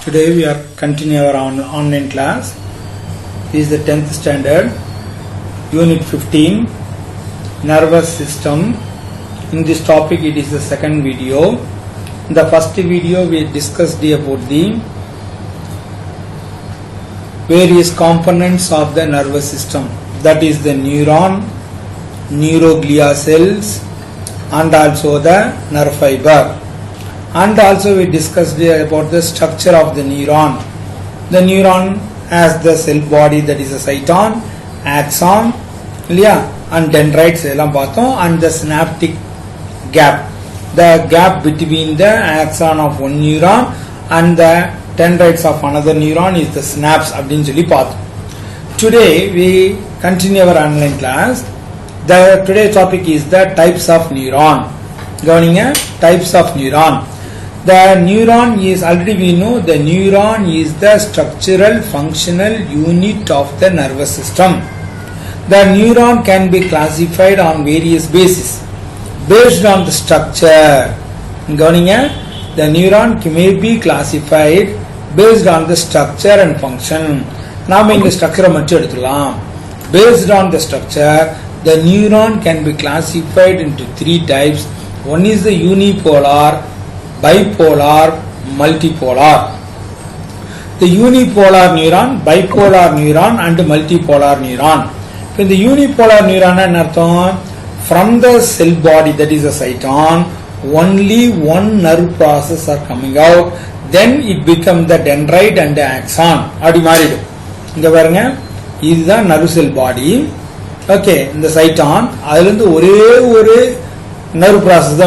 Today we are continuing our online class. This is the 10th standard, Unit 15, Nervous System. In this topic it is the second video. In the first video we discussed about the various components of the nervous system. That is the neuron, neuroglia cells and also the nerve fiber. And also we discussed about the structure of the neuron. The neuron has the cell body, that is a cyton, axon, and dendrites and the synaptic gap. The gap between the axon of one neuron and the dendrites of another neuron is the synapse. Today we continue our online class. The today's topic is the types of neuron. Types of neuron. The neuron is, already we know, the neuron is the structural functional unit of the nervous system. The neuron can be classified on various bases based on the structure. The neuron may be classified based on the structure and function. Now in the structure based on the structure, the neuron can be classified into three types. One is the unipolar, bipolar, multipolar. The unipolar neuron, bipolar neuron and multipolar neuron. In the unipolar neuron, from the cell body, that is a cyton, only one nerve process are coming out. Then it becomes the dendrite and the axon. This is the nerve cell body. Okay, in the cyton, nerve process.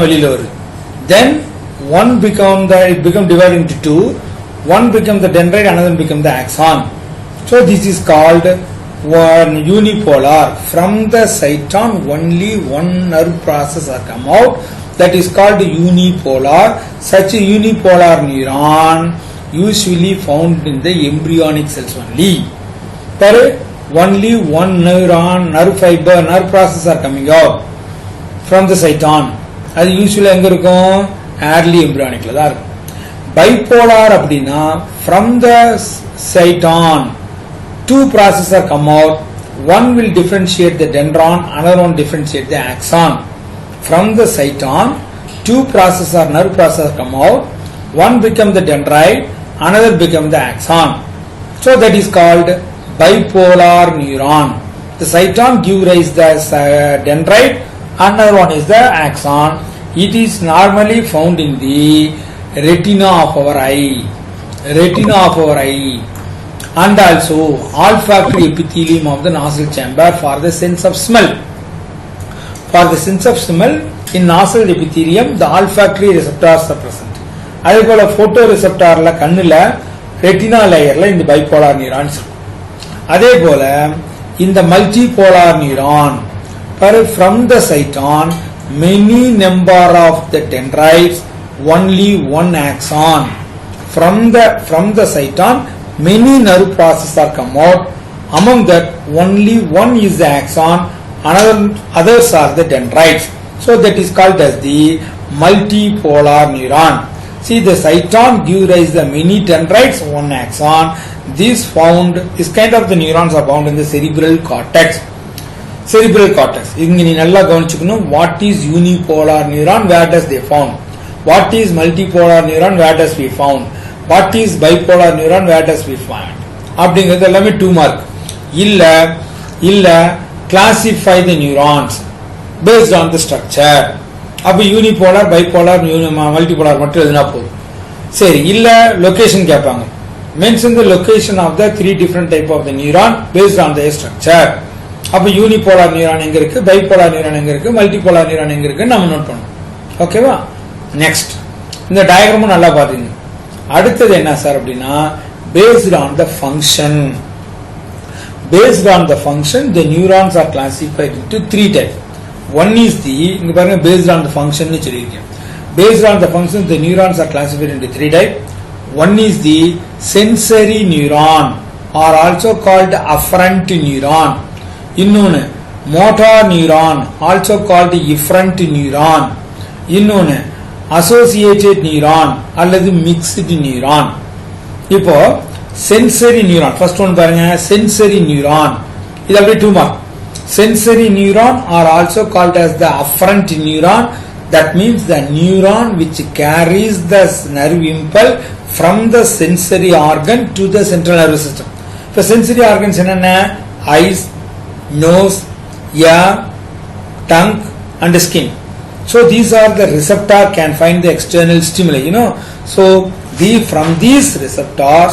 Then one it become divided into two. One becomes the dendrite, another becomes the axon. So this is called one unipolar. From the cyton only one nerve process are come out. That is called unipolar. Such a unipolar neuron usually found in the embryonic cells only. There only one neuron, nerve fiber, nerve process are coming out from the cyton. That usually early embryonic. Bipolar abdina, from the cyton two processes are come out. One will differentiate the dendron, another one differentiate the axon. From the cyton two processes or nerve processes come out. One become the dendrite, another become the axon. So that is called bipolar neuron. The cyton give rise the dendrite, another one is the axon. It is normally found in the retina of our eye. And also olfactory epithelium of the nostril chamber for the sense of smell. For the sense of smell, in nostril epithelium, the olfactory receptors are present. Adekala photoreceptor la kannula retina layer la in the bipolar neurons. Adekala in the multipolar neuron, from the cyton many number of the dendrites, only one axon. From the cyton many nerve processes are come out. Among that only one is the axon, others are the dendrites. So that is called as the multipolar neuron. See, the cyton give rise the many dendrites, one axon. This kind of the neurons are found in the cerebral cortex. What is unipolar neuron, where does they found? What is multipolar neuron, where does we found? What is bipolar neuron, where does we find? Let me 2 mark. Classify the neurons based on the structure. Unipolar, bipolar, multipolar location mention the location of the three different type of the neuron based on their structure. Unipolar neuron எங்க இருக்கு, bipolar neuron எங்க இருக்கு, multipolar neuron எங்க இருக்கு நம்ம note பண்ணணும். ஓகேவா? Next இந்த டயகிராம் நல்லா பாத்தீங்க. அடுத்து என்ன சார் அப்படினா based on the function. Based on the function, the neurons are classified into three types. One is the இங்க பாருங்க based on the function னு சொல்லிருக்கேன். Based on the function, the neurons are classified into three types. One is the sensory neuron, or also called afferent neuron. Innone motor neuron, also called efferent neuron. Innone associated neuron அல்லது mixed neuron. இப்போ sensory neuron first one பாருங்க, sensory neuron. இது அப்படியே 2 mark. Sensory neuron are also called as the afferent neuron. That means the neuron which carries the nerve impulse from the sensory organ to the central nervous system. இப்போ sensory organs என்னென்ன? Eyes, nose, ear, tongue and skin. So these are the receptor can find the external stimuli, you know. So from these receptors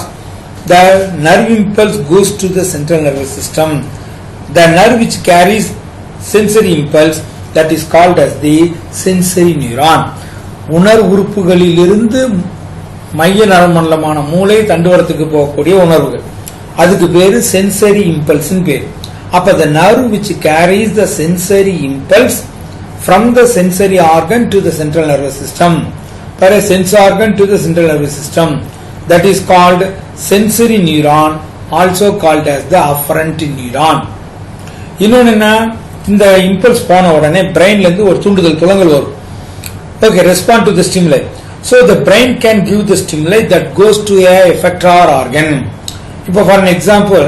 the nerve impulse goes to the central nervous system. The nerve which carries sensory impulse, that is called as the sensory neuron. உணர் உறுப்புகளிலிருந்து மைய நரம்புமண்டலமான மூளை தண்டுவடத்துக்கு போகக்கூடிய உணர்வுகள், அதுக்கு பேரு sensory impulse பேரு. அப்ப the nerve which carries the sensory impulse from the sensory organ to the central nervous system, for a sense organ to the central nervous system, that is called sensory neuron, also called as the afferent neuron. இன்னொன்னு என்ன, இந்த impulse போன உடனே பிரெயின்ல இருந்து ஒரு தூண்டுதல் துலங்கல் வரும். Okay, respond to the ஸ்டிமுலை. So the brain can give the stimuli that goes to a effector organ. இப்போ ஃபார் an example,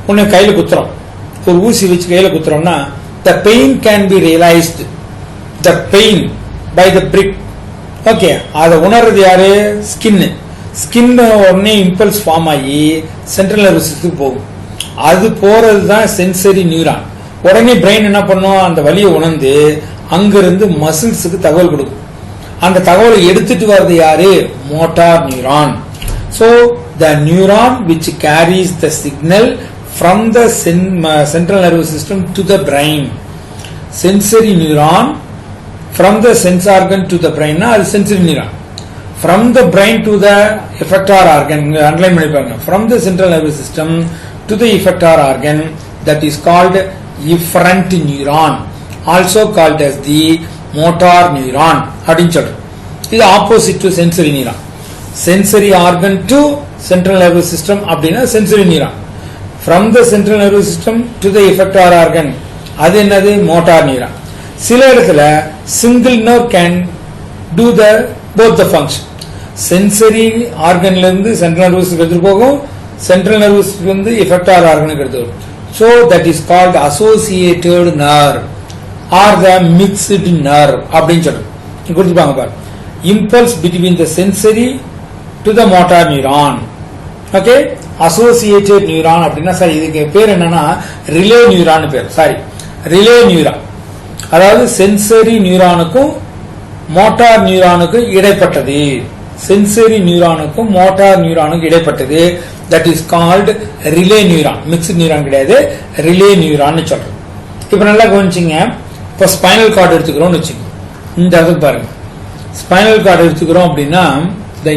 உன்னை கையில குத்துறோம், ஒரு ஊசி வச்சு கையில குத்துறோம்னா the pain can be realized, the pain by the prick. Okay, அதை உணர்றது யாரு? Skin உடனே இம்பல்ஸ் ஃபார்ம் ஆகி சென்ட்ரல் நர்வஸ் சிஸ்டத்துக்கு போகும். அது போறது தான் சென்சரி நியூரான். உடனே பிரெயின் என்ன பண்ணும், அந்த வலியை உணர்ந்து அங்கிருந்து மசில்ஸுக்கு தகவல் கொடுக்கும். அந்த தகவலை எடுத்துட்டு வர்றது யாரு? Motor neuron. So the neuron which carries the signal from the central nervous system to the brain. Sensory neuron from the sense organ to the brain, அது sensory neuron. From the brain to the effector organ, underline பண்ணி பாருங்க, from the central nervous system to the effector organ, that is called efferent neuron, also called as the motor neuron அப்படினு சொல்றோம். இது opposite to sensory neuron. Sensory organ to central nervous system அப்படின்னா sensory neuron. From the central nervous system to the effector organ, அது என்னது? Motor neuron. சில இடத்துல single nerve can do the both the function. Sensory ஆர்கன்ல இருந்து central nervous எடுத்துட்டு போகும், central nervous வந்து எஃபெக்டார் ஆர்கனுக்கு எடுத்து வரும். So that is called associated nerve or the mixed nerve அப்படின்னு சொல்றோம். கொடுத்துப்பாங்க பாரு, impulse between the sensory to the motor neuron. Okay, associated neuron அப்படின்னா சார் இதுக்கு பேர் என்னன்னா ரிலே நியூரான் பேர். Sorry, relay neuron. அதாவது சென்சரி நியூரானுக்கும் மோட்டார் நியூரானுக்கும் இடைப்பட்டது. சென்சரி நியூரானுக்கும் மோட்டார் நியூரானுக்கும் இடைப்பட்டது. That is called relay neuron. Mixed neuron கிடையாது, ரிலே நியூரான் சொல்றோம். இப்ப நல்லா கவனிச்சிங்க. இப்ப ஸ்பைனல் கார்டு எடுத்துக்கிறோம்னு வச்சுக்கோங்க. இந்த இடத்துக்கு பாருங்க, ஸ்பைனல் கார்டு எடுத்துக்கிறோம் அப்படின்னா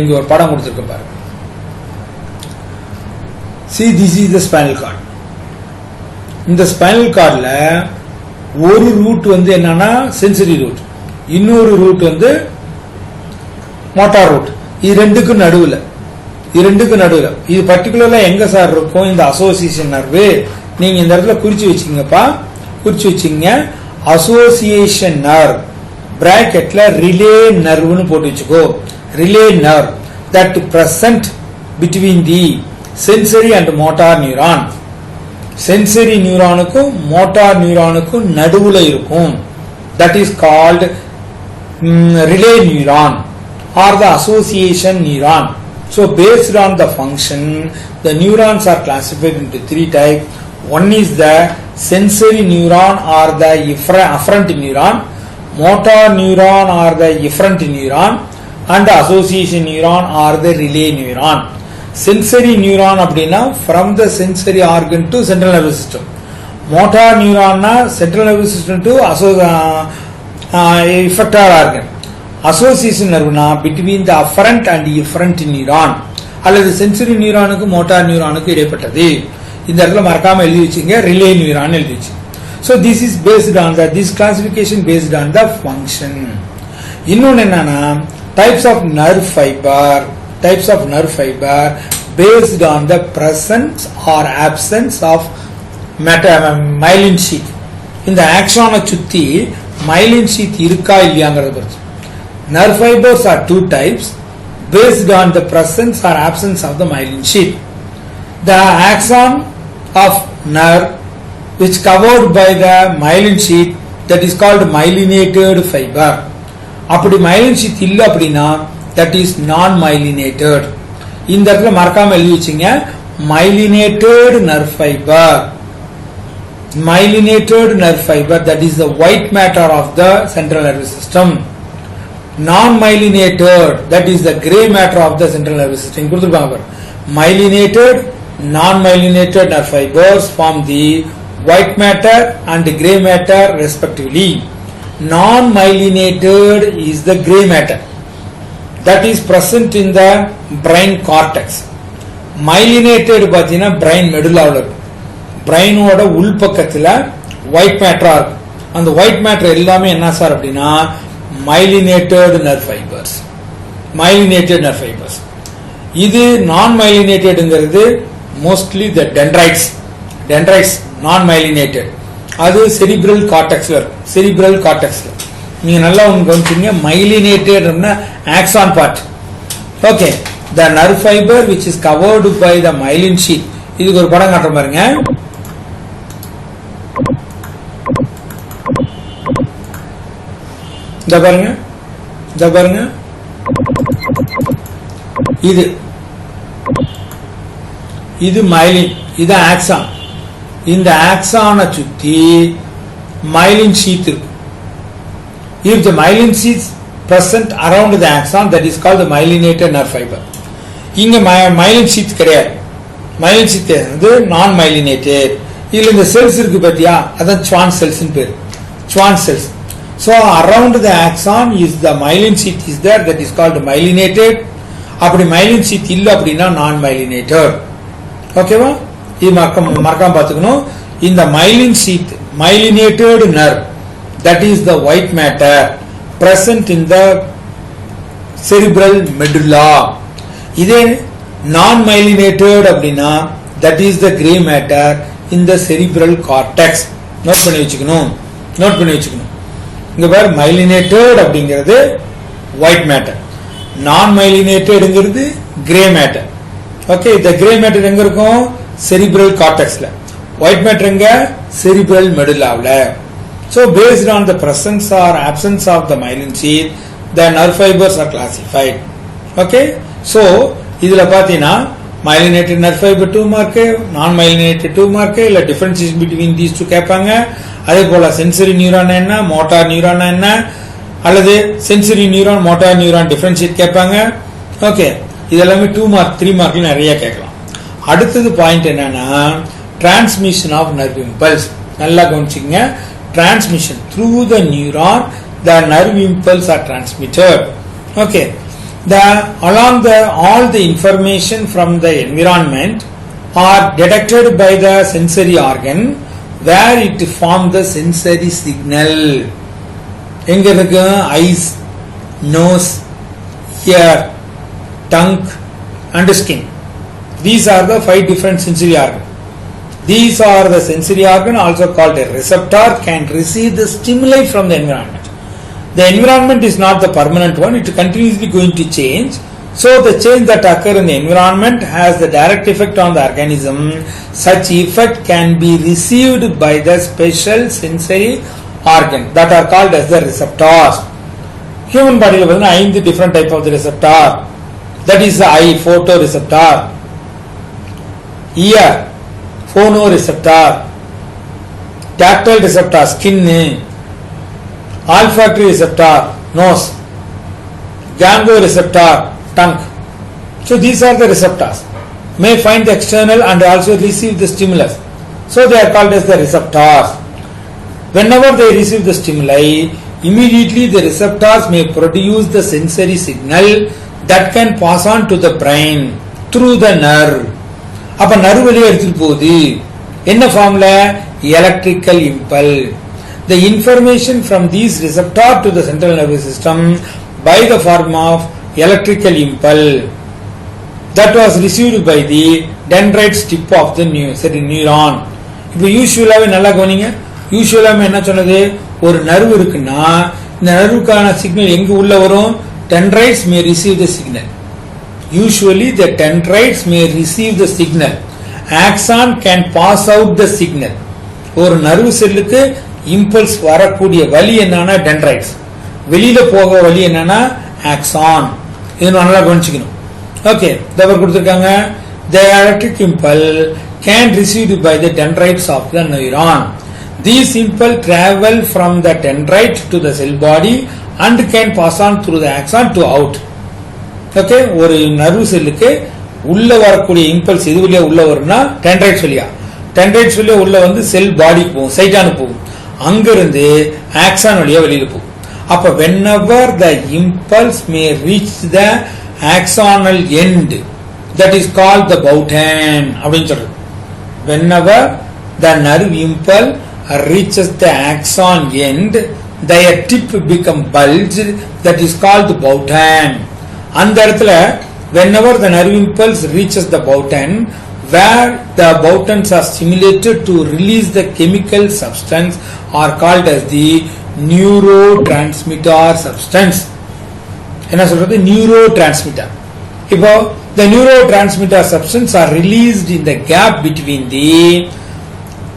இங்க ஒரு படம் கொடுத்துருக்க பாருங்க. See, this is the spinal cord. இந்த ஸ்பைனல் கார்டுல ஒரு ரூட் வந்து என்னன்னா சென்சரி ரூட், இன்னொரு ரூட் வந்து மோட்டார் ரூட். இது ரெண்டுக்கும் நடுவில் இது பர்டிகுலர்ல எங்க சார் இருக்கும்? இந்த அசோசியேஷன் நர்வு. நீங்க இந்த இடத்துல குறிச்சு வச்சுங்கப்பா, குறிச்சு வச்சுங்க. அசோசியேஷன் நர்வ் பிராக்கெட்ல ரிலே நர்வ்னு போட்டு வச்சுக்கோ. Relay nerve that present between the sensory and motor neuron. Sensory நியூரானுக்கும் மோட்டார் நியூரானுக்கும் நடுவுல இருக்கும். that is called relay neuron or the association neuron. So based on the function, the neurons are classified into 3 types. One is the sensory neuron or the afferent neuron, motor neuron or the efferent neuron, and the association neuron or the relay neuron. Sensory neuron அப்படின்னா from the sensory organ to central nervous system. Motor neuron na central nervous system to effector organ. Association nerve na between the afferent and efferent neuron அல்லது sensory நியூரானுக்கு motor நியூரானுக்கு இடைப்பட்டது. இந்த இடத்துல மறக்காம எழுதி வச்சுங்க, relay neuron எழுதி வச்சு. So this is based on the this classification based on the function. இன்னொன்னு என்னன்னா types of nerve fiber based on the presence or absence of myelin sheath. இந்த ஆக்சானை சுத்தி myelin sheath இருக்கா இல்லையாங்கிறத பொறுத்து. Nerve fibers are 2 types based on the presence or absence of the myelin sheath. The axon of nerve which covered by the myelin sheath, that is called myelinated fiber. அப்படி myelin sheath இல்ல அப்படினா that is non myelinated. இந்த இடத்துல மறக்காம எழுதி வச்சீங்க myelinated nerve fiber. Myelinated nerve fiber, that is the white matter of the central nervous system. Non myelinated, that is the gray matter of the central nervous system. கொடுத்திருப்பாங்க. Myelinated, non myelinated nerve fibers form the white matter and gray matter respectively. Non myelinated is the gray matter that is present in the brain cortex. Myelinated பாத்தீங்கன்னா brain medulla உள்ள இருக்கு. பிரைனோட உள்பக்கத்துல white மேட்டரா இருக்கும். அந்த white matter எல்லாமே என்ன sir அப்படின்னா myelinated nerve fibers. myelinated nerve fibers. இது நான் myelinated மோஸ்ட்லி த dendrites நான் myelinated. அது cerebral cortexல இருக்கும். cerebral cortexல நீங்க நல்லா கவனிச்சீங்க. myelinated axon part. Okay, the nerve fiber which is covered by the myelin sheath. இதுக்கு ஒரு படம் காட்டுற பாருங்க. இந்த பாருங்க இது myelin, இது axon. இந்த axon சுத்தி myelin sheath இருக்கு. If the myelin sheath present around the axon, that is called the myelinated nerve fiber. இங்க myelin sheath கிடையாது. myelin sheath வந்து non myelinated. இதுல இந்த செல்ஸ் இருக்கு பாத்தியா, அதான் Schwann cells னு பேரு. Schwann cells. So around the axon is the myelin sheath is there, that is called myelinated. அப்படி myelin sheath இல்ல அப்படினா non myelinated. ஓகேவா? இது மறக்காம பாத்துக்கணும். இந்த myelin sheath, myelinated nerve, that is the white matter present in the cerebral medulla. இதே non myelinated அப்படினா that is the gray matter in the cerebral cortex. Note பண்ணி வச்சுக்கணும். இங்க பாரு, myelinated அப்படிங்கிறது white matter, non myelinated gray matter. Okay, the gray matter எங்க இருக்கும்? cerebral cortexல. white matter எங்க? cerebral medullaல. So based on the presence or absence of the myelin sheath, the nerve fibers are classified. Okay, so இதுல பாத்தீங்கன்னா myelinated nerve fiber 2 mark, non myelinated 2 mark, இல்ல differentiation between these two கேட்பாங்க. அதே போல sensory neuron என்ன, motor neuron என்ன, அல்லது sensory neuron motor neuron differentiate கேட்பாங்க. ஓகே, இதெல்லாமே 2 மார்க் 3 மார்க்ல நிறைய கேட்கலாம். அடுத்தது பாயிண்ட் என்னன்னா டிரான்ஸ்மிஷன் ஆஃப் நர்வ் இம்பல்ஸ். நல்லா கவனிச்சுங்க. Transmission through the neuron the nerve impulse are transmitted. Okay, along all the information from the environment are detected by the sensory organ where it form the sensory signal. எங்க இருக்கு? eyes, nose, ear, tongue and skin. These are the 5 different sensory organs. These are the sensory organ, also called a receptor, can receive the stimuli from the environment. The environment is not the permanent one, it is continuously going to change. So the change that occur in the environment has the direct effect on the organism. Such effect can be received by the special sensory organ that are called as the receptors. Human body is 5 different type of the receptor. That is the eye, photoreceptor, ear, phonoreceptor, tactile receptor, skin, olfactory receptor, nose, gangoreceptor, tongue. So these are the receptors. May find the external and also receive the stimulus. So they are called as the receptors. Whenever they receive the stimuli, immediately the receptors may produce the sensory signal that can pass on to the brain through the nerve. அப்ப nerve வழியா எடுத்துட்டு போகுது. என்ன ஃபார்ம்ல? Electrical impulse. The information from these receptor to the central nervous system by the form of electrical impulse that was received by the dendrite tip of the neuron. இப்போ யூசுவலாவே நல்லா கவனிங்க. யூசுவலாவே என்ன சொன்னது? ஒரு நர்வ் இருக்குன்னா இந்த நர்வுக்கான சிக்னல் எங்க உள்ள வரும்? dendrites may receive the signal. Usually the dendrites may receive the signal. Axon can pass out the signal. ஒரு நர்வு செல்லுக்கு இம்பல்ஸ் வரக்கூடிய வழி என்னன்னா டென்ட்ரைட்ஸ், வெளியில போக வழி என்னன்னா ஆக்சான். இது நல்லா கவனிச்சுக்கணும். ஓகே, தவர் கொடுத்திருக்காங்க. The electric impulse can received by the dendrites of the neuron. These impulse travel from the dendrite to the cell body and can pass on through the axon to out. Okay, ஒரு nerve செல்லுக்கு உள்ள வரக்கூடிய impulse எது வழியா உள்ள வரும்னா dendrites வழியா. Dendrites வழியா உள்ள வந்து செல் பாடிக்கு போகும், சைட்டானுக்கு போகும், அங்கிருந்து ஆக்சான் வழியா வெளியில போகும். அப்ப whenever the impulse may reach the axonal end, that is called the Bowden அப்படின்னு சொல்றது. Whenever the nerve impulse reaches the axon end, their tip become bulged, that is called the Bowden. அந்த இடத்துல whenever the nerve impulse reaches the Bowden, where the Bowdens are stimulated to release the chemical substance are called as the neurotransmitter substance. என்ன சொல்றது? neurotransmitter. இப்போ the neurotransmitter substance are released in the gap between the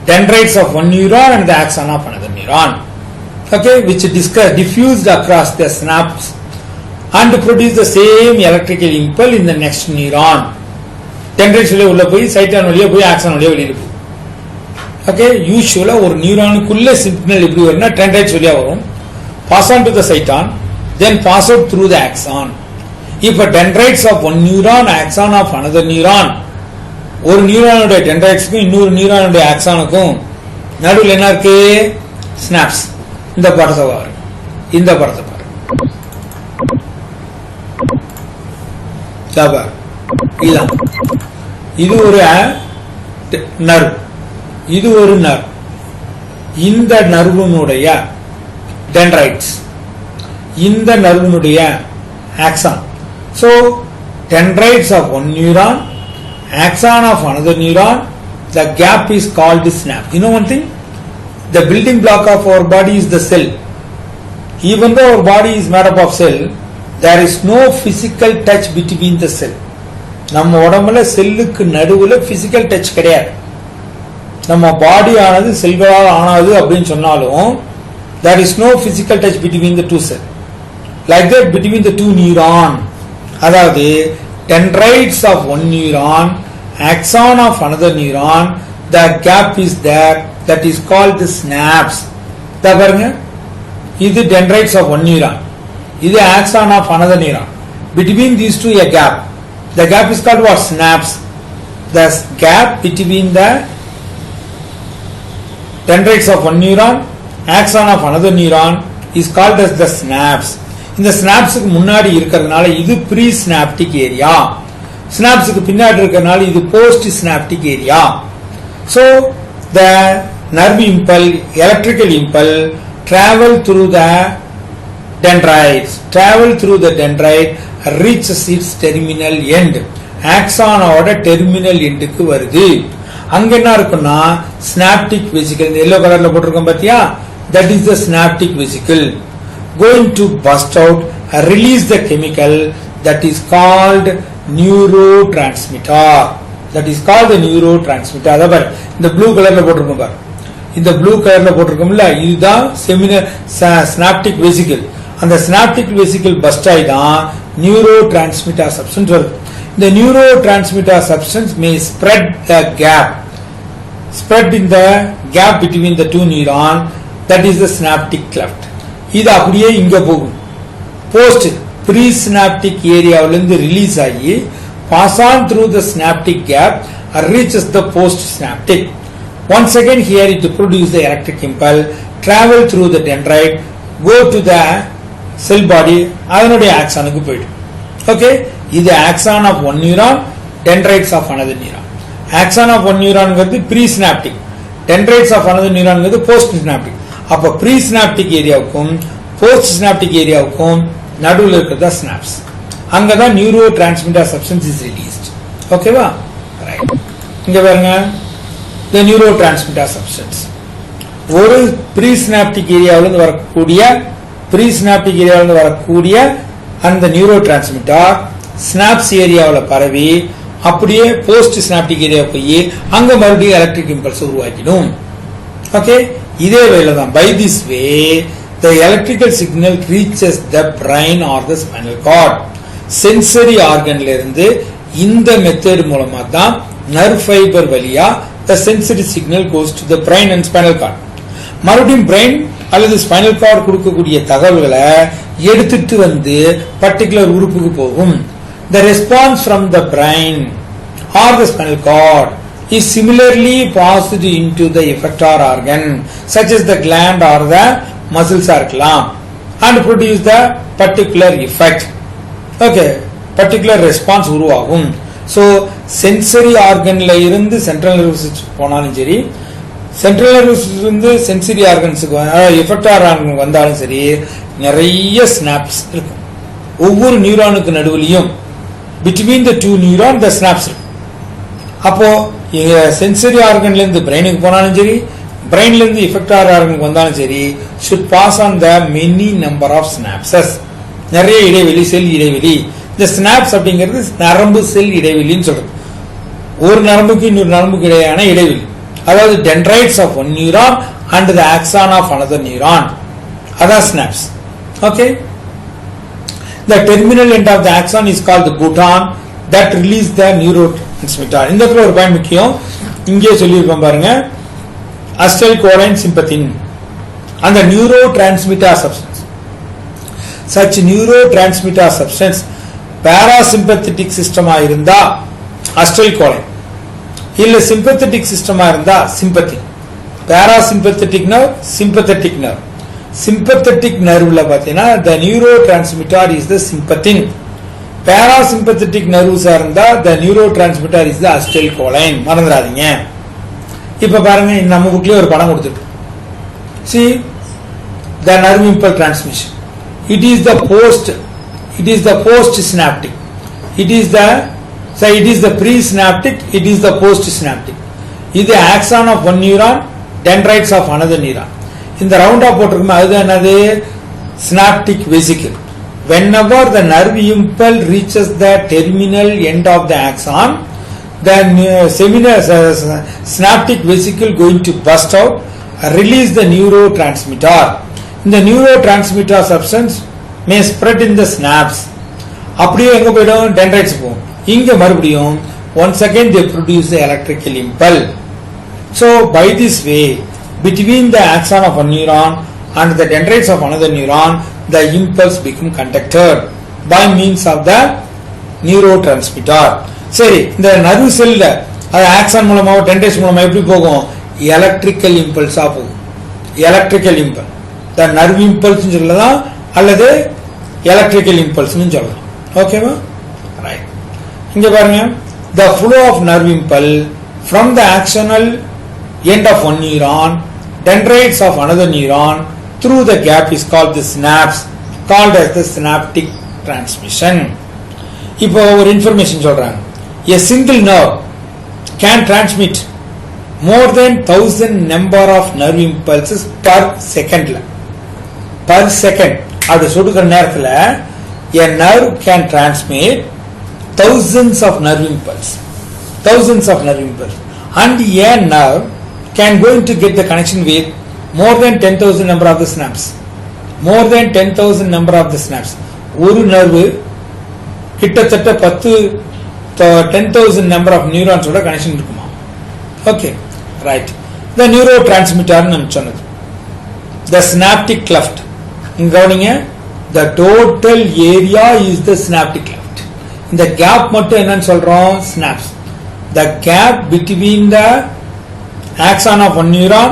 dendrites of one neuron and the axon of another neuron, okay, which diffused across the synapse and produce the same electrical impulse in the next neuron. Dendrites வழியா உள்ள போய் சைட்டான் வழியா போய் axon வழியா வெளியில போகும். Okay, யூசுவலா ஒரு நியூரானுக்குள்ள signal எப்படி வரும்னா dendrites வழியா வரும், pass on to the cyton, then pass out through the axon. If a dendrites of one neuron, axon of another neuron, ஒரு நியூரானுடைய டென்ட்ரைட்ஸ்க்கும் இன்னொரு நியூரானுடைய ஆக்சானுக்கும் நடுவில் என்ன இருக்கு? ஸ்னாப்ஸ். இந்த படத்தை பாரு, இந்த படத்தை பாரு, இதுதான். இது ஒரு நர்வ், இது ஒரு நர்வ். இந்த நர்வனுடைய டென்ட்ரைட்ஸ், இந்த நர்வனுடைய axon. So dendrites of one neuron, axon of another neuron, the gap is called the synapse. You know one thing? The building block of our body is the cell. Even though our body is made up of cell, there is no physical touch between the cell. நம்ம உடம்புல செல்லுக்கு நடுவுல physical touch கிடையாது. நம்ம பாடி ஆனது செல்களால் ஆனது அப்படின்னு சொன்னாலும் there is no physical touch between the two cells. Like that between the two neuron. அதாவது dendrites of one neuron, axon of another neuron, the gap is there, that is called the synapse. இதா பாருங்க, இது dendrites of one neuron, இது axon of another neuron. Between these two a gap. The gap is called what? Synapse. The gap between the dendrites of one neuron, axon of another neuron is called as the synapse. இந்த ஸ்னாப்ஸுக்கு முன்னாடி இருக்கிறதுனால இது pre synaptic area, ஸ்னாப்ஸுக்கு பின்னாடி இருக்கிறதுனால இது post synaptic area. So the nerve impulse, electrical impulse travel through the dendrites, reaches its terminal end. ஆக்சானோட terminal எண்டுக்கு வருது. அங்க என்ன இருக்குன்னா ஸ்னாப்டிக் வெசிக்கல், எல்லோ கலர்ல போட்டிருக்கோம் பாத்தியா, that is the synaptic vesicle going to burst out and release the chemical that is called neurotransmitter. That is called the neurotransmitter. அதாவது இந்த ப்ளூ கலர்ல போட்டிருக்கோம் பாரு, இந்த ப்ளூ கலர்ல போட்டிருக்கோம்ல, இதுதான் ஸ்னாப்டிக் வெசிக்கல். அந்த ஸ்னாப்டிக் வெசிக்கல் பஸ்ட் ஆகி தான் நியூரோட்ரான்ஸ்மிட்டர் சப்ஸ்டன்ஸ் வருது. இந்த neurotransmitter substance may spread the gap, spread in the gap between the two neuron, that is the synaptic cleft. இது அப்படியே இங்க போகும், போஸ்ட் ப்ரீ சினாப்டிக் ஏரியாவிலிருந்து ரிலீஸ் ஆகி pass on through the synaptic gap and reaches the post synaptic. Once again here it produce the electric impulse, travel through the dendrite, go to the cell body, அதனுடைய ஆக்சானுக்கு போயிடும். Okay, இது axon of one neuron, dendrites of another neuron. Axon of one நியூரான்ங்கிறது presynaptic, dendrites of another neuronங்கிறது postsynaptic. அப்ப presynaptic ஏரியாவுக்கும் postsynaptic ஏரியாவுக்கும் நடுவில் இருக்கிறதா ஸ்னாப்ஸ். அங்கதான் neurotransmitter substance is released. ஓகேவா? ரைட். இங்க பாருங்க, தி நியூரோ டிரான்ஸ்மிட்டர் சப்ஸ்டன்ஸ் ஒரு ப்ரீ சினாப்டிக் ஏரியாவிலிருந்து வரக்கூடிய அந்த நியூரோ டிரான்ஸ்மிட்டர் ஸ்னாப்ஸ் ஏரியாவில் பரவி அப்படியே போஸ்ட் சினாப்டிக் ஏரியா போய் அங்க மறுபடியும் எலக்ட்ரிக் இம்பல்ஸ் உருவாக்கிடும். ஓகே, இதே வேலை தான். By this way the electrical signal reaches the brain or the spinal cord. Sensory ஆர்கன்ல இருந்து இந்த மெத்தட் மூலமா தான் நர்வ் ஃபைபர் வழியா the sensory signal goes to the brain and spinal cord. மறுபடியும் பிரெயின் அல்லது ஸ்பைனல் கார்டு கொடுக்கக்கூடிய தகவல்களை எடுத்துட்டு வந்து பர்டிகுலர் உறுப்புக்கு போகும். The response from the brain or the spinal cord is similarly passed into the effector organ such as the gland or the muscles இருக்கலாம் and produce the particular effect. Okay, particular response உருவாகும். So sensory organல இருந்து central nervous system போனாலும் சரி, central nervous இருந்து sensory ஆர்கன்ஸுக்கு effector organ வந்தாலும் சரி, நிறைய ஸ்னாப்ஸ் இருக்கும். ஒவ்வொரு நியூரானுக்கு நடுவுலையும் between the two neuron the synapse இருக்கும். அப்போ சென்சரி ஆர்கன்ல இருந்து பிரெயினுக்கு போனாலும் சரி, பிரெயின்ல இருந்து எஃபெக்டார் ஆர்கனுக்கு வந்தாலும் சரி, should pass on the many number of synapses. நிறைய இடைவெளி, செல் இடைவெளி. இந்த ஸ்னாப்ஸ் அப்படிங்கிறது நரம்பு செல் இடைவெளின்னு சொல்றது. ஒரு நரம்புக்கு இன்னொரு நரம்புக்கு இடையான இடைவெளி, அதாவது dendrites of one neuron and the axon of another neuron. அதான் snaps. Okay, the terminal end of the axon is called the bouton that release the neurotransmitter. இந்த இடத்துல ஒரு பாயிண்ட் முக்கியம், இங்கே சொல்லியிருக்கோம் பாருங்க. acetylcholine sympathin and the neurotransmitter substance. Such neurotransmitter substance parasympathetic system இருந்தா acetylcholine, இல்ல sympathetic system இருந்தா sympathin. parasympathetic nerve, sympathetic nerve. sympathetic nerveல பார்த்தீங்கன்னா the neurotransmitter is the sympathin. parasympathetic nerves இருந்தா the neurotransmitter is the acetylcholine. மறந்துடாதீங்க. இப்ப பாருங்க, நம்ம புக்லயே ஒரு படம் கொடுத்துட்டு, see the nerve impulse transmission. It is the post synaptic. It is the pre-synaptic, it is the post-synaptic. இது axon of one neuron, dendrites of another neuron. இந்த ரவுண்டா போட்டிருக்குமே அதுதான் என்னது? synaptic vesicle. Whenever the nerve impulse reaches the terminal end of the axon, the synaptic vesicle going to burst out, release the neurotransmitter. இந்த neurotransmitter substance may spread in the synapse. அப்படியே எங்க போயிடும்? dendrites போகும். இங்க மறுபடியும் once again they produce the electrical impulse. So by this way, between the axon of one neuron and the dendrites of another neuron, the impulse become conducted by means of the neurotransmitter. சரி, இந்த nerve செல்ல அது action மூலமா dendrites மூலமா எப்படி போகும்? Electrical இம்பல்ஸா போகும். Electrical impulse த nerve impulse சொல்லலாம் அல்லது எலக்ட்ரிக்கல் இம்பல்ஸ் சொல்லலாம். ஓகேவா? ரைட். இங்க பாருங்க, the flow of nerve impulse from the axonal end of one neuron, dendrites of another neuron through the gap is called the synapse, called as the synaptic transmission. இப்போ ஒரு information சொல்றாங்க. A single nerve can transmit more than 1000 number of nerve impulses per second. Per second அது சுடுகிற நேரத்தில் a nerve can transmit thousands of nerve impulse, and a nerve can going to get the connection with more than 10,000 number of the synapse. More than 10,000 number of the synapse. ஒரு nerve கிட்டத்தட்ட 10,000 number of neurons ஓட connection இருக்குமா? Okay, right. the neurotransmitter நம்ம சொன்னது the synaptic cleft. இங்க கவனிங்க, the total area is the synaptic cleft. இந்த gap மட்டும் என்னன்னு சொல்றோம்? synapse. the gap between the axon of one neuron,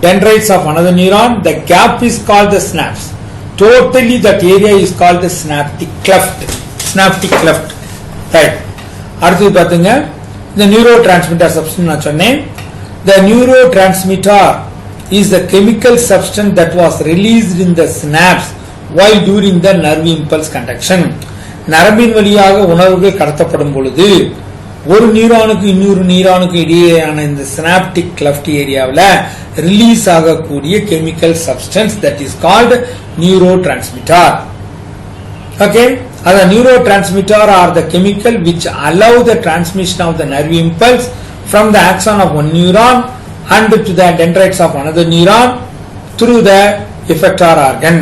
dendrites of another neuron, the gap is called the synapse. Totally that area is called the synaptic cleft. Synaptic cleft. Right. அடுத்து பாத்தீங்க, the neurotransmitter substance நான் சொன்னேன். The neurotransmitter is the chemical substance that was released in the synapse while during the nerve impulse conduction. நரம்பின் வழியாக உணர்வுகள் கடத்தப்படும் பொழுது ஒரு நியூரானுக்கு இன்னொரு நியூரானுக்கு இடையேயான இந்த சினாப்டிக் கிளஃப்ட் ஏரியாவில் ரிலீஸ் ஆகக்கூடிய chemical substance that is called neuro transmitter. Okay, The neurotransmitter are the chemical which allow the transmission of the nerve impulse from the axon of one neuron and to the dendrites of another neuron through the effector organ.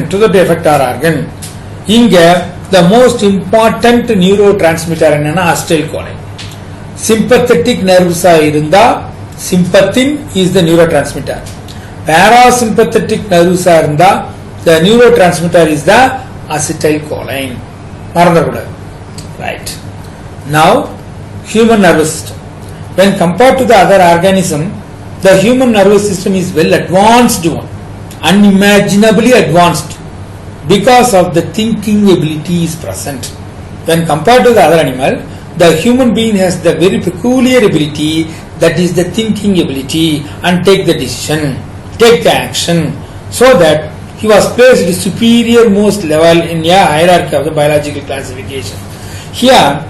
Inge the most important neurotransmitter enna acetylcholine. Sympathetic nerves irunda sympathin is the neurotransmitter. Parasympathetic nerves irunda the neurotransmitter is the acetylcholine. Right. Now human nervous system. When compared to the other organism, the human nervous system is well advanced one, unimaginably advanced, because of the thinking ability is present. When compared to the other animal, the human being has the very peculiar ability, that is the thinking ability, and take the decision, take the action, so that he was placed at the superior most level in a hierarchy of the biological classification. Here,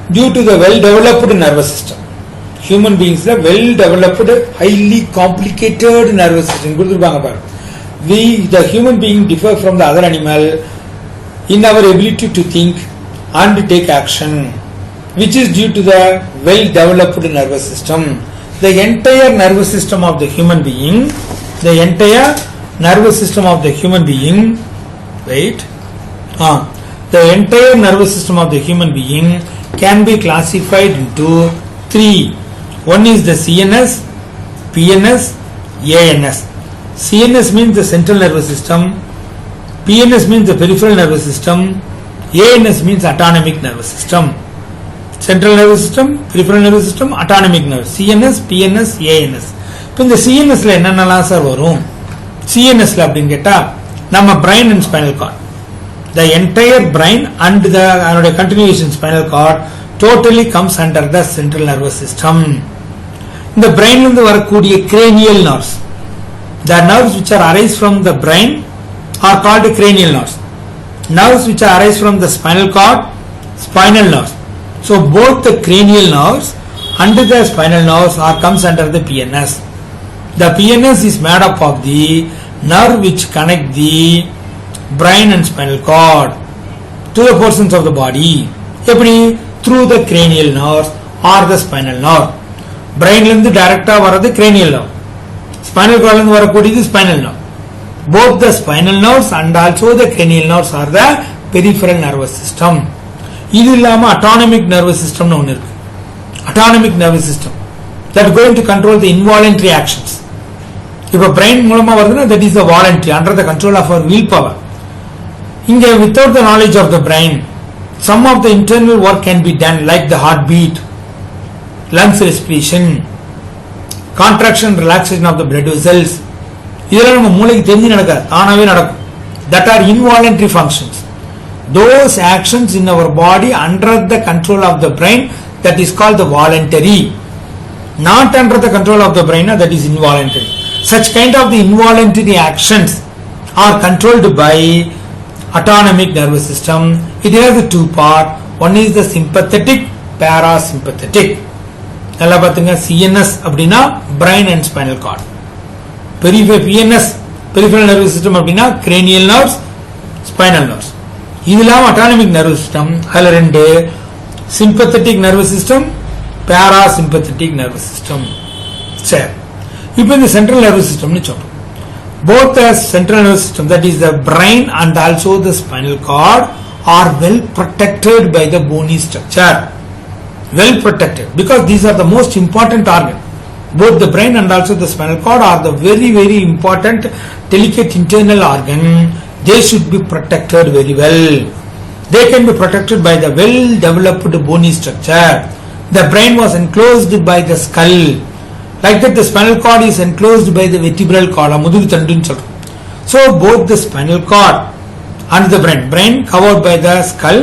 due to the well-developed nervous system, human beings have well-developed, highly complicated nervous system. We, the human being, differ from the other animal in our ability to think and take action, which is due to the well-developed nervous system. The entire nervous system of the human being, right? The entire nervous system of the human being can be classified into three. One is the CNS, PNS, ANS. CNS means the central nervous system, PNS means the peripheral nervous system, ANS means autonomic nervous system. Central nervous system, peripheral nervous system, autonomic nervous, CNS, PNS, ANS. இப்போ இந்த சிஎன்எஸ்ல என்னென்னலாம் sir வரும்? சிஎன்எஸ்ல அப்படின்னு கேட்டா நம்ம brain and spinal cord, the entire brain and the continuation spinal cord totally comes under the central nervous system. இந்த brain இருந்து வரக்கூடிய cranial nerves, the nerves which are arise from the brain are called cranial nerves. Nerves which are arise from the spinal cord, spinal nerves. So both the cranial nerves and the spinal nerves are comes under the PNS. The PNS is made up of the nerve which connect the brain and spinal cord to the portions of the body. Through the cranial nerves or the spinal nerve. Brain இருந்து டைரக்டா வரது cranial nerve, spinal cord இருந்து வரக்கூடியது spinal nerve. Both the spinal nerves and also the cranial nerves are the peripheral nervous system. இது இல்லாம autonomic nervous system னு ஒன்னு இருக்கு. Autonomic nervous system that is going to control the involuntary actions. இப்ப brain மூலமா வருதுன்னா that is the voluntary, under the control of our will power. Inge without the knowledge of the brain, some of the internal work can be done, like the heartbeat, lungs respiration, contraction relaxation of the blood vessels. இதெல்லாம் நம்ம மூளைக்கு தெரிஞ்சு நடக்காது, தானாவே நடக்கும். That are involuntary functions. Those actions in our body under the control of the brain, that is called the voluntary. Not under the control of the brain, that is involuntary. Such kind of the involuntary actions are controlled by autonomic nervous system. It has the two part. One is the sympathetic, parasympathetic. நல்லா பாத்துங்க, CNS அப்படின்னா brain and spinal cord. PNS, peripheral nervous system அப்படின்னா cranial nerves, spinal nerves. இதெல்லாம் autonomic nervous system. அதுல ரெண்டு, sympathetic nervous system, parasympathetic nervous system. சரி, இப்போ இந்த central nervous system னு சொல்றோம். Both the central nervous system, that is the brain and also the spinal cord, are well protected by the bony structure. Well protected because these are the most important organ. Both the brain and also the spinal cord are the very, very important delicate internal organ. They should be protected very well. They can be protected by the well developed bony structure. The brain was enclosed by the skull. Like that, the spinal cord is enclosed by the vertebral column. So both the spinal cord and the brain covered by the skull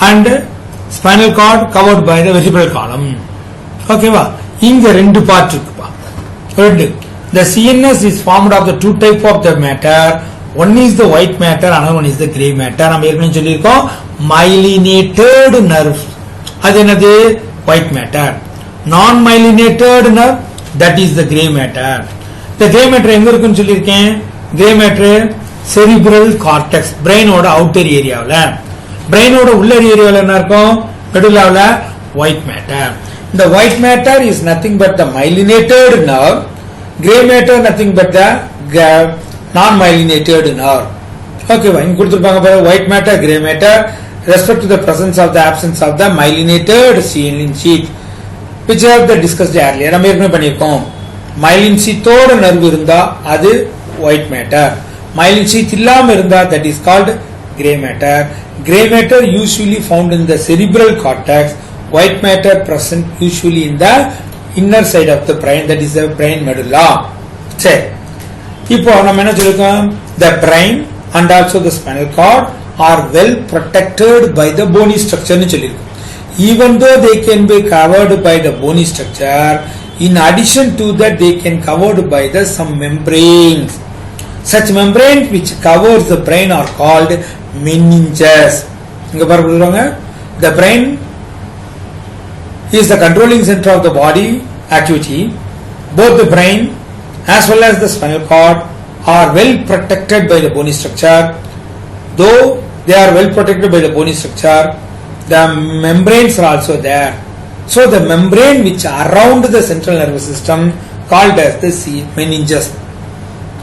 and spinal cord covered by the vertebral column. Okay va? Inga rendu part irukku. The CNS is formed of the two type of the matter. One is the white matter, another one is the grey matter. நம்ம ஏற்கனவே சொல்லியிருக்கோம், myelinated nerve அது என்னது? white matter. Non-myelinated nerve, that is the grey matter. The grey matter எங்க இருக்குன்னு சொல்லியிருக்கேன்? grey matter cerebral cortex, brain ஓட outer ஏரியாவில். brain ஓட உள்ளர் ஏரியாவில் என்ன இருக்கும்? medulla white matter. The white matter is nothing but the myelinated nerve. Gray matter nothing but the non-myelinated nerve. Okay, இங்க கொடுத்திருப்பாங்க பாருங்க, white matter, gray matter, respect to the presence of the absence of the myelinated myelin sheath, which we have discussed earlier. நம்ம ஏற்கனவே பண்ணியிருக்கோம். myelin sheath ஓட nerve இருந்தா அது white matter. myelin sheath இல்லாம இருந்தா that is called gray matter. Gray matter usually found in the cerebral cortex. White matter present usually in the inner side of the brain, that is the brain medulla. சரி, இப்போ நம்ம என்ன சொல்லிருக்கோம்? The brain and also the spinal cord are well protected by the bony structure னு சொல்லிருக்கோம். Even though they can be covered by the bony structure, in addition to that they can covered by the some membranes. Such membranes which covers the brain are called meninges. இங்க பாருங்க, the brain is the controlling center of the body activity. Both the brain as well as the spinal cord are well protected by the bony structure. Though they are well protected by the bony structure, the membranes are also there. So the membrane which around the central nervous system called as the meninges.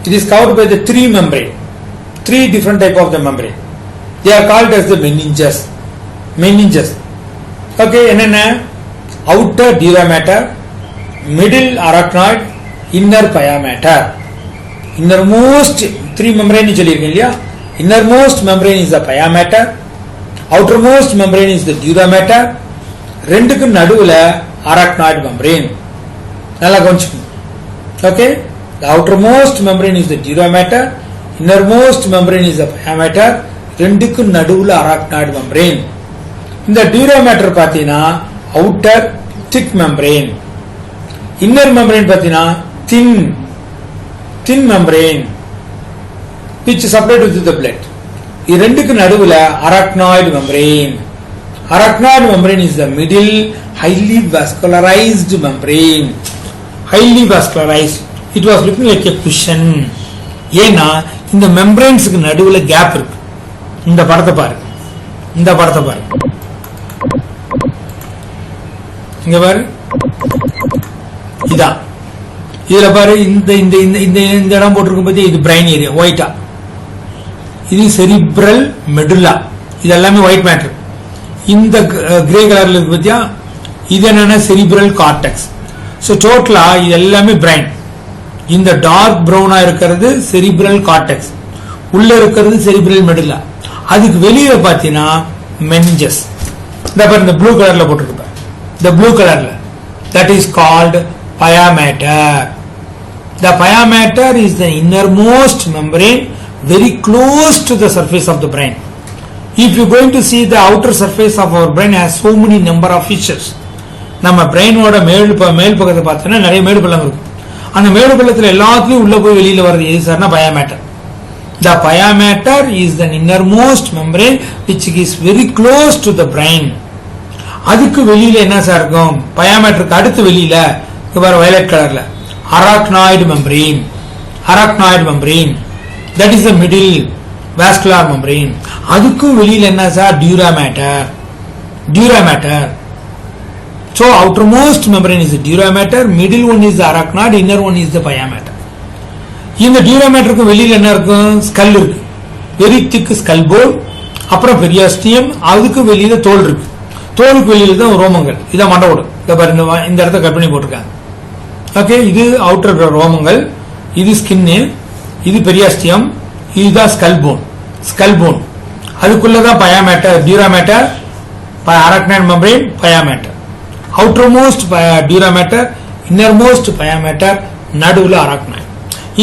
It is covered by the three membrane, three different type of the membrane. They are called as the meninges. Meninges. Okay, என்னென்ன? Outer dura mater, middle arachnoid, inner pia mater. Innermost three membrane சொல்லிருக்கேன் இல்லையா? Innermost membrane is the pia mater, outermost membrane is the dura mater, ரெண்டுக்கு நடுவுல arachnoid membrane. நல்லா கவனிச்சுக்கணும். Okay, the outermost membrane is the dura mater, innermost membrane is the pia mater, ரெண்டுக்கு நடுவுல arachnoid membrane. இந்த dura mater பாத்தீங்கன்னா outer thick membrane, inner membrane pathina thin membrane which separated with the blood. இது ரெண்டுக்கு நடுவுல arachnoid membrane. Arachnoid membrane is the middle highly vascularized membrane. Highly vascularized. It was looking like a cushion. ஏனா இந்த membranesக்கு நடுவுல gap இருக்கு. இந்த படத்தை பாருங்க, இந்த படத்தை பாருங்க, இங்க பாரு, இதான் இதுல பாரு, இந்த இந்த இந்த இந்த இடம் போட்டிருக்கும் பத்தி, இது பிரைன் ஏரியா ஒயிட்டா, இது செரிப்ரல் மெடுல்லா, இது எல்லாமே ஒயிட் மேட்டர். இந்த கிரே கலர்ல இருக்கு பத்தியா, இது என்னன்னா செரிப்ரல் கார்டெக்ஸ். ஸோ டோட்டலா இது எல்லாமே பிரைன். இந்த டார்க் ப்ரௌனா இருக்கிறது செரிப்ரல் கார்டெக்ஸ், உள்ள இருக்கிறது செரிப்ரல் மெடுல்லா. அதுக்கு வெளியில பாத்தீங்கன்னா மெனிஞ்சஸ். இந்த ப்ளூ கலர்ல போட்டிருக்கு, the blue color, that is called pia mater. The pia mater is the innermost membrane very close to the surface of the brain. If you are going to see the outer surface of our brain has so many number of features. நம்ம brain ஓட மேல் பக்கத்தை பார்த்தோம்னா நிறைய மேடு பள்ளம் இருக்கும். அந்த மேடு பள்ளத்துல எல்லாத்தையும் உள்ள போய் வெளியில வர்றது எது சார்னா pia mater. The pia mater is the innermost membrane which is very close to the brain. அதுக்கு வெளியில என்ன சார் இருக்கும்? pia materக்கு அடுத்து வெளியில பாரு வயலட் கலர்ல arachnoid membrane. Arachnoid membrane, that is the middle vascular membrane. அதுக்கு வெளியில என்ன sir? dura mater. Dura mater. So outermost membrane is the dura mater, middle one is the arachnoid, inner one is the pia mater. இந்த dura materக்கு வெளியில என்ன இருக்கும்? Skull இருக்கு, very thick skull bone. அப்புறம் பெரியாஸ்டியம், அதுக்கு வெளியில தோல் இருக்கு. தோலுக்கு வெளியில தான் ரோமங்கள், இதான் மண்டவோடு. இந்த இடத்த கட் பண்ணி போட்டிருக்காங்க. ஓகே, இது அவுட்டர் ரோமங்கள், இது ஸ்கின்னு, இது பெரியாஸ்டியம், இதுதான் ஸ்கல் போன். ஸ்கல் போன் அதுக்குள்ளதான் pia mater, dura mater, arachnoid membrane, pia mater. outermost dura mater, innermost pia mater, நடுவுல arachnoid.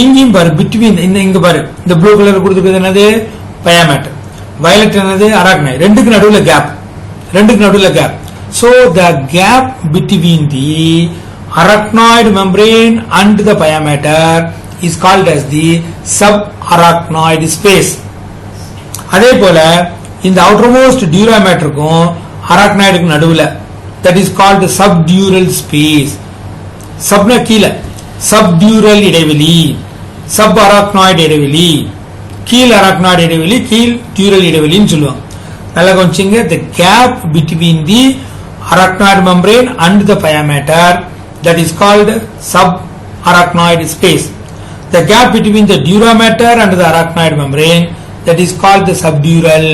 இங்கேயும் பாரு, பிட்வீன் இங்க பாரு, இந்த ப்ளூ கலர் கொடுத்துருக்கிறது என்னது? pia mater. வயலட் என்னது? arachnoid. ரெண்டுக்கு நடுவுல கேப், ரெண்டுக்கு நடுவுல gap. So the gap between the arachnoid membrane and the pia mater is called as the subarachnoid space. அதே போல இந்த outermost dura materக்கும் arachnoidக்கு நடுவுல, that is called the subdural space. Sapna கீழ, subdural இடைவெளி, subarachnoid இடைவெளி. கீழ் அரக்னாய்டு இடைவெளி கீழ் டியூரல் இடைவெளின்னு சொல்லுவாங்க. நல்லா கொஞ்சிங்க, the gap between the arachnoid membrane and the pia mater, that is called subarachnoid space. The gap between the dura mater and the arachnoid membrane, that is called the subdural.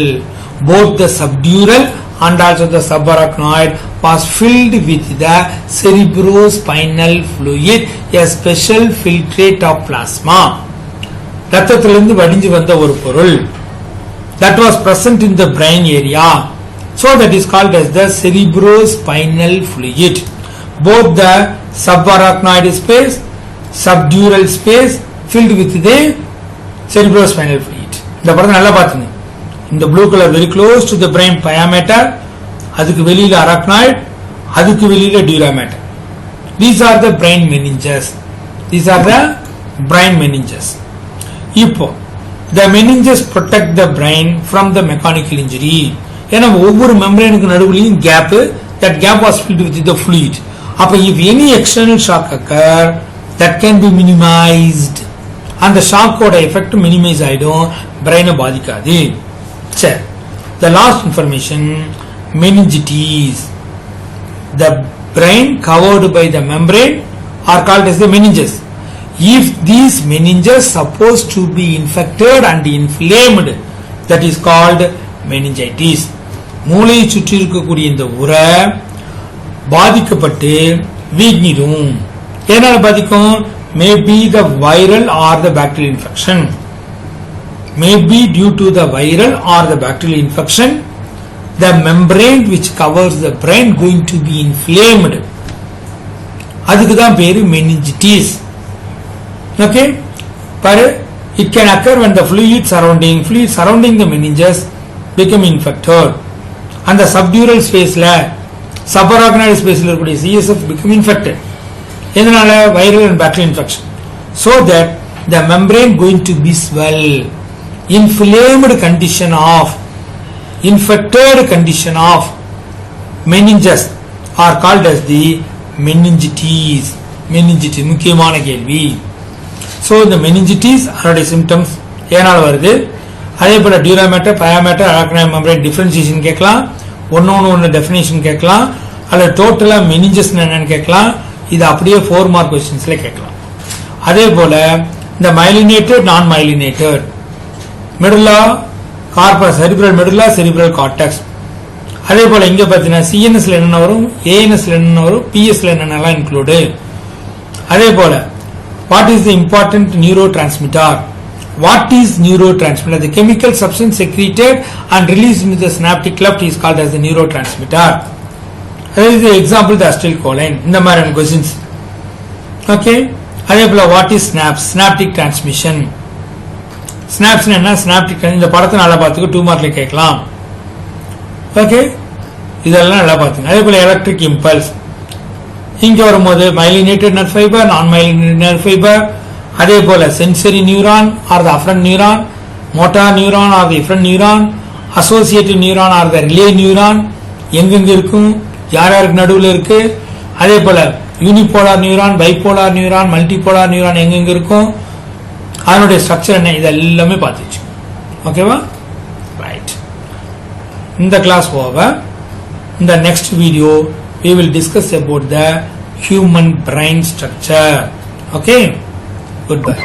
Both the subdural and also the subarachnoid was filled with the cerebrospinal fluid, a special filtrate of plasma. ரத்தத்திலிருந்து வடிஞ்சு வந்த ஒரு பொருள், that was present in the brain area, so that is called as the cerebrospinal fluid. Both the subarachnoid space, subdural space filled with the cerebrospinal fluid. இந்த படத்தை நல்லா பாத்துங்க. இந்த blue colour very close to the brain pia mater, அதுக்கு வெளியில arachnoid, அதுக்கு வெளியில dura mater. These are the brain meninges. These are the brain meninges. இப்போ the meninges protect the brain from the mechanical injury. ஏன்னா ஒவ்வொரு மெம்பரேனுக்கு நடுவுலையும் gap, that gap was filled with the fluid. அப்ப if any external shock occur, that can be minimized. அந்த ஷாக்கோட effect minimise ஆயிடும், பிரெயினை பாதிக்காது. சரி, the last information, meningitis. The brain covered by the membrane are called as the meninges. If these meninges supposed to be infected and inflamed, that is called meningitis. மூளையை சுற்றி இருக்கக்கூடிய இந்த உறை பாதிக்கப்பட்டு வீங்கிடும். ஏனால பாதிக்கும்? Maybe the viral or the bacterial infection. Maybe due to the viral or the bacterial infection, the membrane which covers the brain going to be inflamed. அதுக்கு தான் பேரு meningitis. Okay, but it can occur when the fluid surrounding the meninges become infected. And the subdural space la subarachnoid space la irukkudiya CSF become infected. எதனால? viral and bacterial infection. So that the membrane going to be swell. Inflamed condition of, infected condition of meninges are called as the meningitis. meningitis முக்கியமான கேள்வி. So the meningitis அதோட symptoms ஏனால வருது? அதே போல டியூரா matter, pia mater, arachnoid membrane differentiation கேட்கலாம், ஒன்னு definition கேட்கலாம், அல்லது டோட்டலா meninges என்னன்னு கேட்கலாம். இது அப்படியே 4 மார்க் क्वेश्चंसல கேட்கலாம். அதே போல இந்த myelinated, non myelinated, medulla, corpus, cerebral medulla, cerebral cortex. அதே போல இங்க பாத்தீங்கன்னா CNS ல என்ன வரும், ANS ல என்ன வரும், PS ல என்னென்னலாம் இன்க்ளூட். அதே போல what is the important neurotransmitter? What is neurotransmitter? The chemical substance secreted and released into the synaptic cleft is called as the neurotransmitter. That is the example, the acetylcholine. இந்த மாதிரி questions. Okay, அதே போல what is snaps? Synaptic transmission. Snaps என்ன? Synaptic, இந்த படத்தை நல்லா பார்த்துக்க, 2 மார்க்ல கேட்கலாம். ஓகே, இதெல்லாம் நல்லா பார்த்துங்க. அதே போல எலக்ட்ரிக் இம்பல்ஸ் இங்க வரும்போது myelinated nerve fiber, non myelinated nerve fiber. அதே போல sensory neuron or the afferent neuron, motor neuron or the efferent neuron, associated neuron or the relay neuron எங்கெங்க இருக்கும், யார் யாருக்கு நடுவில் இருக்கு. அதே போல unipolar neuron, bipolar neuron, multipolar neuron எங்கெங்க இருக்கும், அதனுடைய ஸ்ட்ரக்சர் என்ன, இது எல்லாமே பார்த்துச்சு. ஓகேவா? ரைட். இந்த class over. In the next video we will discuss about the human brain structure. Okay, goodbye.